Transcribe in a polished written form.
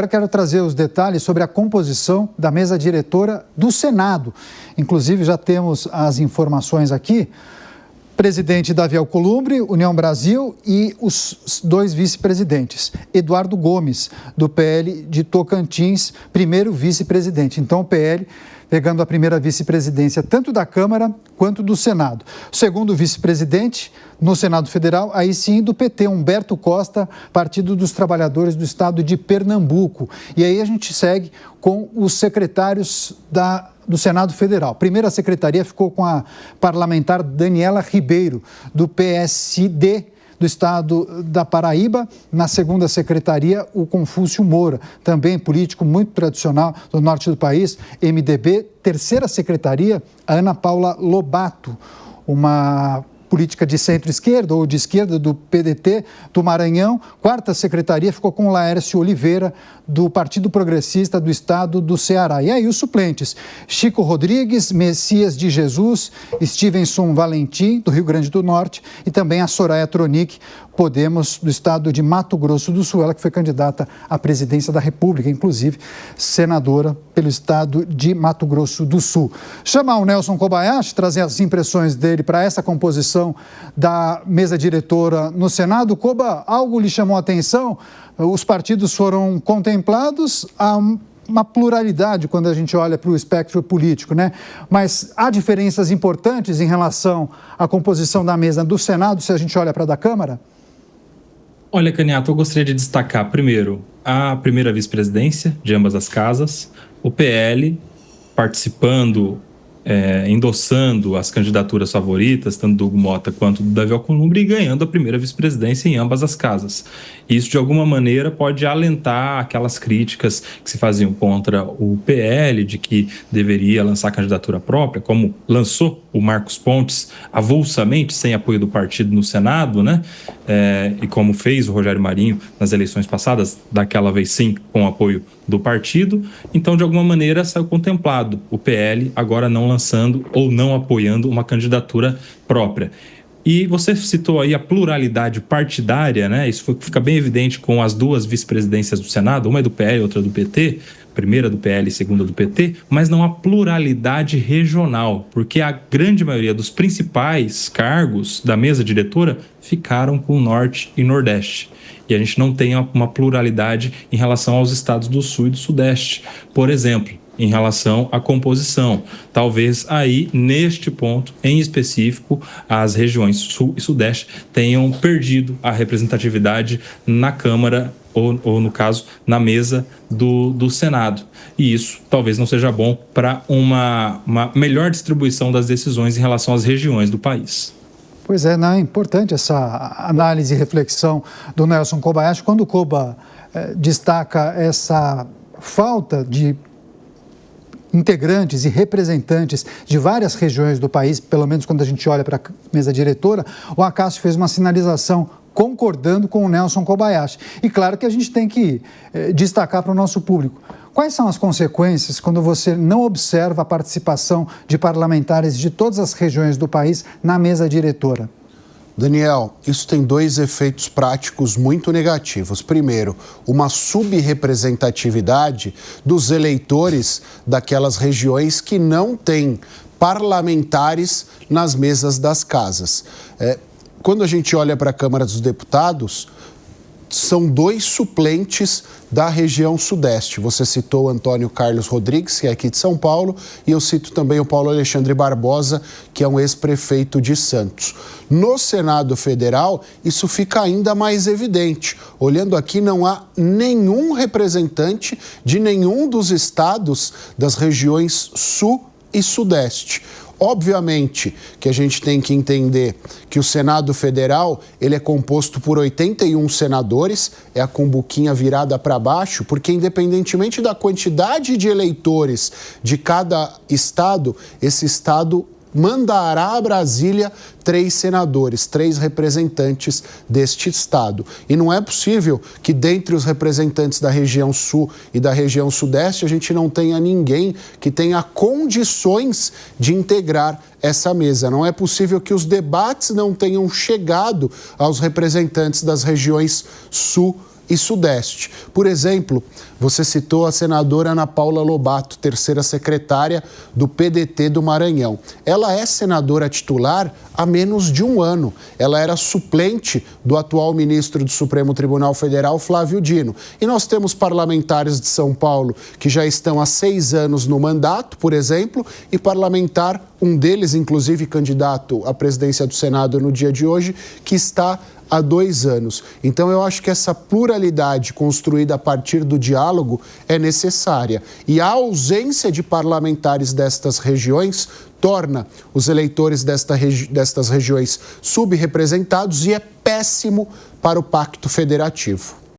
Eu quero trazer os detalhes sobre a composição da mesa diretora do Senado. Inclusive, já temos as informações aqui. Presidente Davi Alcolumbre, União Brasil, e os dois vice-presidentes. Eduardo Gomes, do PL de Tocantins, primeiro vice-presidente. Então, o PL pegando a primeira vice-presidência tanto da Câmara quanto do Senado. O segundo vice-presidente no Senado Federal, aí sim do PT, Humberto Costa, Partido dos Trabalhadores do Estado de Pernambuco. E aí a gente segue com os secretários do Senado Federal. A primeira secretaria ficou com a parlamentar Daniela Ribeiro, do PSD do Estado da Paraíba. Na segunda secretaria, o Confúcio Moura, também político muito tradicional do norte do país, MDB. Terceira secretaria, a Ana Paula Lobato, uma política de centro-esquerda ou de esquerda do PDT do Maranhão. Quarta secretaria ficou com Laércio Oliveira, do Partido Progressista do Estado do Ceará. E aí os suplentes: Chico Rodrigues, Messias de Jesus, Stevenson Valentim, do Rio Grande do Norte, e também a Soraya Tronic, Podemos, do Estado de Mato Grosso do Sul, ela que foi candidata à presidência da República, inclusive senadora pelo Estado de Mato Grosso do Sul. Chamar o Nelson Kobayashi, trazer as impressões dele para essa composição da mesa diretora no Senado. Koba, algo lhe chamou a atenção? Os partidos foram contemplados, há uma pluralidade quando a gente olha para o espectro político, né? Mas há diferenças importantes em relação à composição da mesa do Senado, se a gente olha para a da Câmara? Olha, Caniato, eu gostaria de destacar, primeiro, a primeira vice-presidência de ambas as casas, o PL participando, endossando as candidaturas favoritas, tanto do Hugo Mota quanto do Davi Alcolumbre, e ganhando a primeira vice-presidência em ambas as casas. Isso, de alguma maneira, pode alentar aquelas críticas que se faziam contra o PL, de que deveria lançar candidatura própria, como lançou o Marcos Pontes avulsamente, sem apoio do partido no Senado, né? E como fez o Rogério Marinho nas eleições passadas, daquela vez sim, com apoio do partido. Então, de alguma maneira, saiu contemplado o PL, agora não lançando ou não apoiando uma candidatura própria. E você citou aí a pluralidade partidária, né? Isso fica bem evidente com as duas vice-presidências do Senado, uma é do PL, outra do PT, primeira do PL e segunda do PT, mas não há pluralidade regional, porque a grande maioria dos principais cargos da mesa diretora ficaram com o Norte e Nordeste. E a gente não tem uma pluralidade em relação aos estados do Sul e do Sudeste, por exemplo, em relação à composição. Talvez aí, neste ponto em específico, as regiões Sul e Sudeste tenham perdido a representatividade na Câmara ou no caso, na mesa do Senado. E isso talvez não seja bom para uma melhor distribuição das decisões em relação às regiões do país. Pois é, não é importante essa análise e reflexão do Nelson Kobayashi. Quando o Koba destaca essa falta de integrantes e representantes de várias regiões do país, pelo menos quando a gente olha para a mesa diretora, o Acácio fez uma sinalização concordando com o Nelson Kobayashi. E claro que a gente tem que destacar para o nosso público. Quais são as consequências quando você não observa a participação de parlamentares de todas as regiões do país na mesa diretora? Daniel, isso tem dois efeitos práticos muito negativos. Primeiro, uma subrepresentatividade dos eleitores daquelas regiões que não têm parlamentares nas mesas das casas. Quando a gente olha para a Câmara dos Deputados, são dois suplentes da região Sudeste. Você citou o Antônio Carlos Rodrigues, que é aqui de São Paulo, e eu cito também o Paulo Alexandre Barbosa, que é um ex-prefeito de Santos. No Senado Federal, isso fica ainda mais evidente. Olhando aqui, não há nenhum representante de nenhum dos estados das regiões Sul e Sudeste. Obviamente que a gente tem que entender que o Senado Federal ele é composto por 81 senadores, é a cumbuquinha virada para baixo, porque independentemente da quantidade de eleitores de cada estado, esse estado mandará a Brasília 3 senadores, 3 representantes deste estado. E não é possível que dentre os representantes da região Sul e da região Sudeste a gente não tenha ninguém que tenha condições de integrar essa mesa. Não é possível que os debates não tenham chegado aos representantes das regiões Sul e Sudeste. Por exemplo, Você citou a senadora Ana Paula Lobato, terceira secretária do PDT do Maranhão. Ela é senadora titular há menos de um ano. Ela era suplente do atual ministro do Supremo Tribunal Federal, Flávio Dino. E nós temos parlamentares de São Paulo que já estão há 6 anos no mandato, por exemplo, e parlamentar, um deles, inclusive, candidato à presidência do Senado no dia de hoje, que está há 2 anos. Então, eu acho que essa pluralidade construída a partir do diálogo é necessária. E a ausência de parlamentares destas regiões torna os eleitores destas regiões subrepresentados e é péssimo para o Pacto Federativo.